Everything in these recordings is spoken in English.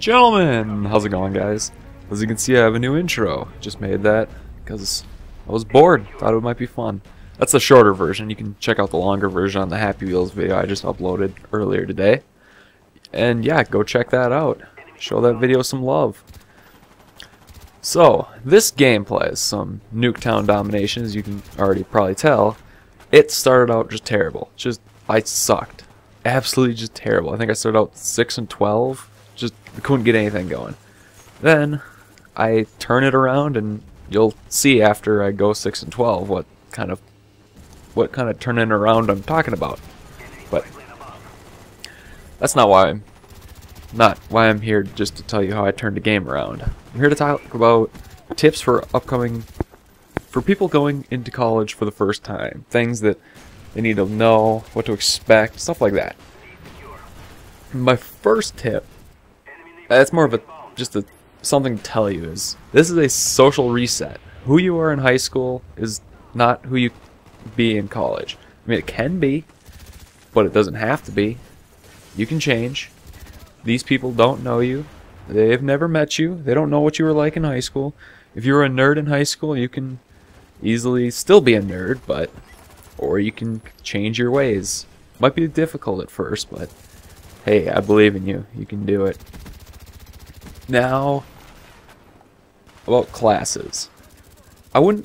Gentlemen, how's it going, guys? As you can see, I have a new intro. Just made that because I was bored. Thought it might be fun. That's the shorter version. You can check out the longer version on the Happy Wheels video I just uploaded earlier today. And yeah, go check that out. Show that video some love. So, this gameplay is some Nuketown domination, as you can already probably tell. It started out just terrible. I sucked. Absolutely just terrible. I think I started out 6 and 12. Just couldn't get anything going. Then I turn it around, and you'll see after I go 6 and 12 what kind of turning around I'm talking about. But that's not why I'm here, just to tell you how I turned the game around. I'm here to talk about tips for people going into college for the first time. Things that they need to know, what to expect, stuff like that. My first tip, that's more of something to tell you, is this is a social reset. Who you are in high school is not who you be in college. I mean, it can be, but it doesn't have to be. You can change. These people don't know you. They've never met you. They don't know what you were like in high school. If you were a nerd in high school, you can easily still be a nerd, or you can change your ways. Might be difficult at first, but hey, I believe in you. You can do it. Now, about classes. My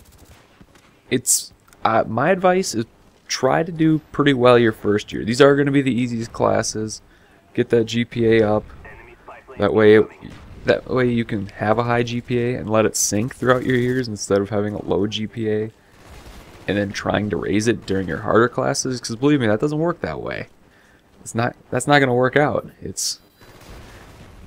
advice is try to do pretty well your first year. These are going to be the easiest classes. Get that GPA up. That way you can have a high GPA and let it sink throughout your years instead of having a low GPA and then trying to raise it during your harder classes. Because believe me, that doesn't work that way. That's not going to work out.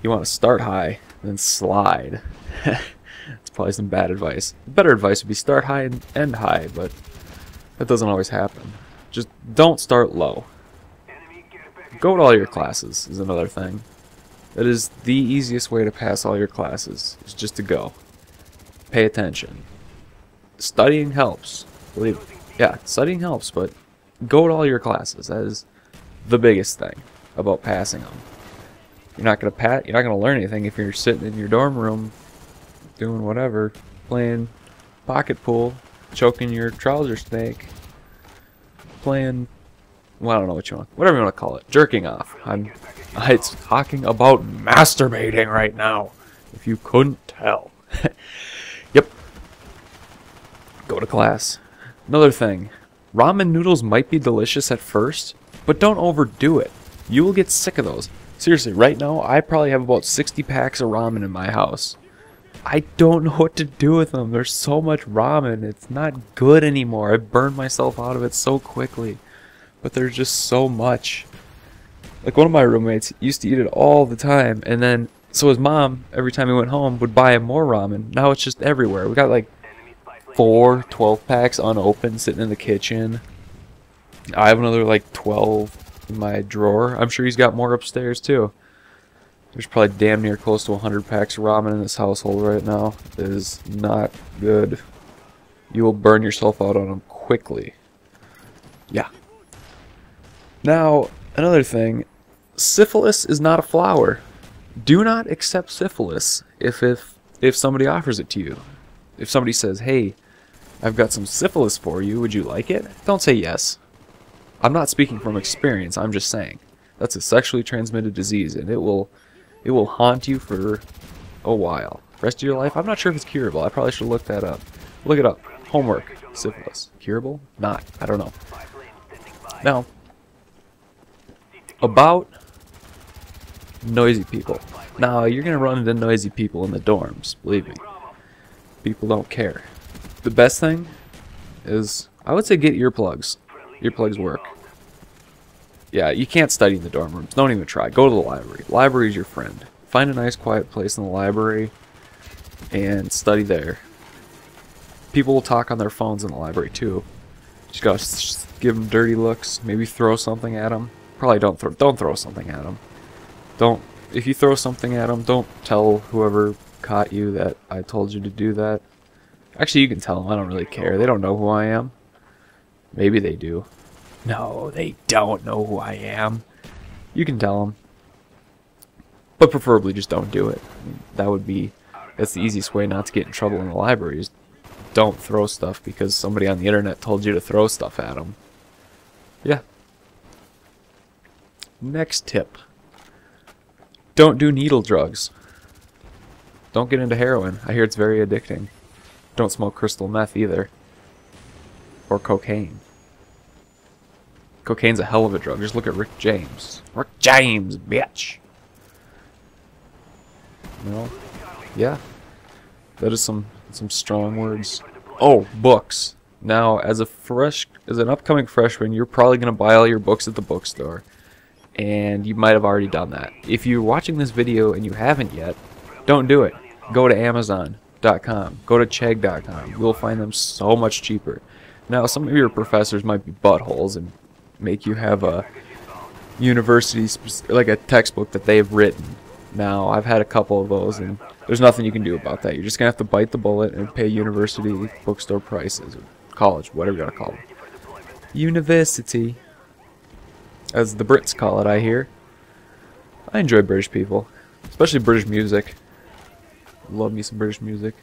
You want to start high, then slide. It's probably some bad advice. Better advice would be start high and end high, but that doesn't always happen. Just don't start low. Go to all your classes is another thing. That is the easiest way to pass all your classes, is just to go. Pay attention. Studying helps. Believe me. Yeah, studying helps, but go to all your classes. That is the biggest thing about passing them. You're not gonna learn anything if you're sitting in your dorm room doing whatever, playing pocket pool, choking your trouser snake, playing, well, I don't know whatever you want to call it, jerking off. I'm talking about masturbating right now, if you couldn't tell. Yep. Go to class. Another thing, ramen noodles might be delicious at first, but don't overdo it. You will get sick of those. Seriously, right now, I probably have about 60 packs of ramen in my house. I don't know what to do with them. There's so much ramen. It's not good anymore. I burned myself out of it so quickly. But there's just so much. Like, one of my roommates used to eat it all the time. And then, so his mom, every time he went home, would buy him more ramen. Now it's just everywhere. We got like 4 12-packs unopened sitting in the kitchen. I have another like 12 in my drawer. I'm sure he's got more upstairs too. There's probably damn near close to 100 packs of ramen in this household right now. It is not good. You will burn yourself out on them quickly. Yeah. Now, another thing. Syphilis is not a flower. Do not accept syphilis if somebody offers it to you. If somebody says, hey, I've got some syphilis for you, would you like it? Don't say yes. I'm not speaking from experience, I'm just saying. That's a sexually transmitted disease, and it will haunt you for a while. Rest of your life, I'm not sure if it's curable. I probably should look that up. Look it up. Homework. Syphilis. Curable? Not. I don't know. Now, about noisy people. Now, you're going to run into noisy people in the dorms, believe me. People don't care. The best thing is, I would say get earplugs. Earplugs work. Yeah, you can't study in the dorm rooms. Don't even try. Go to the library. Library is your friend. Find a nice quiet place in the library and study there. People will talk on their phones in the library too. Just gotta give them dirty looks. Maybe throw something at them. Probably don't throw something at them. If you throw something at them, don't tell whoever caught you that I told you to do that. Actually, you can tell them. I don't really care. They don't know who I am. Maybe they do. No, they don't know who I am. You can tell them. But preferably just don't do it. I mean, that's the easiest way not to get in trouble in the library, is don't throw stuff because somebody on the internet told you to throw stuff at them. Yeah. Next tip. Don't do needle drugs. Don't get into heroin. I hear it's very addicting. Don't smoke crystal meth either. Or cocaine. Cocaine's a hell of a drug. Just look at Rick James. Rick James, bitch! Well, yeah. That is some strong words. Oh, books. Now, as an upcoming freshman, you're probably going to buy all your books at the bookstore. And you might have already done that. If you're watching this video and you haven't yet, don't do it. Go to Amazon.com. Go to Chegg.com. You'll find them so much cheaper. Now, some of your professors might be buttholes and make you have a university, like a textbook that they've written. Now, I've had a couple of those, and there's nothing you can do about that. You're just going to have to bite the bullet and pay university bookstore prices, or college, whatever you want to call it. University, as the Brits call it, I hear. I enjoy British people, especially British music. Love me some British music.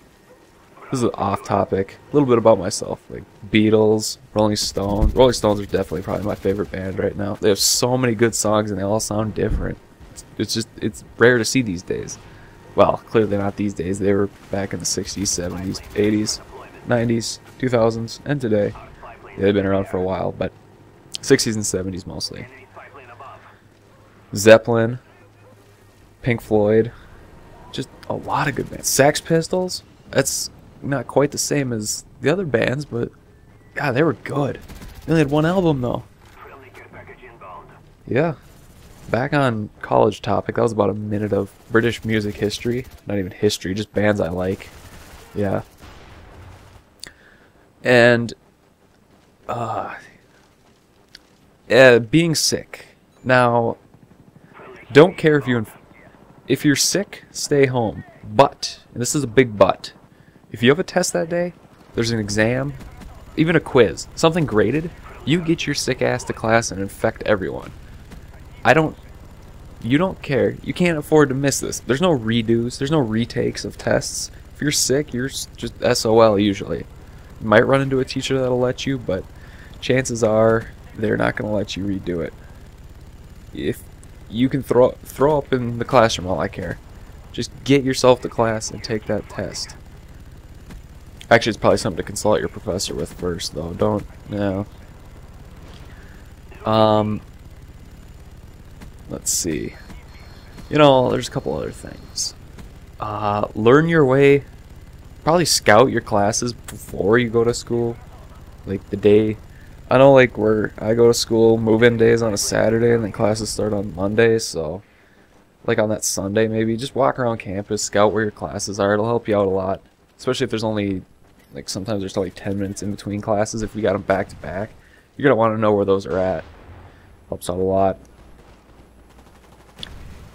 This is off topic. A little bit about myself, like Beatles, Rolling Stones. Rolling Stones are definitely probably my favorite band right now. They have so many good songs and they all sound different. It's rare to see these days. Well, clearly not these days. They were back in the 60s, 70s, 80s, 90s, 2000s, and today. Yeah, they've been around for a while, but 60s and 70s mostly. Zeppelin, Pink Floyd, just a lot of good bands. Sex Pistols, that's not quite the same as the other bands, but God, they were good. They only had one album though. Yeah. Back on college topic, that was about a minute of British music history. Not even history, just bands I like. Yeah. And being sick. Now, don't care if you're sick, stay home. But, and this is a big but, if you have a test that day, there's an exam, even a quiz, something graded, you get your sick ass to class and infect everyone. You don't care. You can't afford to miss this. There's no redos. There's no retakes of tests. If you're sick, you're just SOL usually. You might run into a teacher that'll let you, but chances are they're not going to let you redo it. If you can throw up in the classroom, all I care. Just get yourself to class and take that test. Actually, it's probably something to consult your professor with first, though. Don't, no. Let's see. You know, there's a couple other things. Learn your way. Probably scout your classes before you go to school. Like the day. I know, like, where I go to school, move-in days on a Saturday, and then classes start on Monday, so like on that Sunday maybe, just walk around campus, scout where your classes are. It'll help you out a lot. Especially if there's only, like, sometimes there's only 10 minutes in between classes. If you got them back to back, you're going to want to know where those are at. Helps out a lot.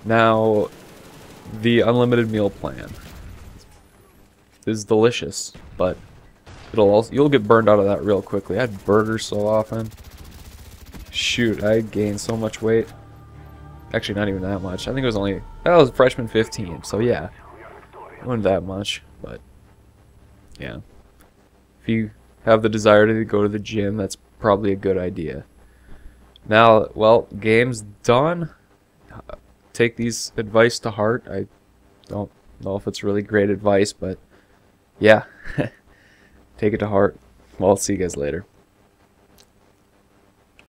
Now, the unlimited meal plan is delicious, but you'll get burned out of that real quickly. I had burgers so often. Shoot, I gained so much weight. Actually, not even that much. I think it was I was freshman 15, so yeah. It wasn't that much, but yeah. If you have the desire to go to the gym, that's probably a good idea. Now, well, game's done. Take these advice to heart. I don't know if it's really great advice, but yeah. Take it to heart. Well, I'll see you guys later.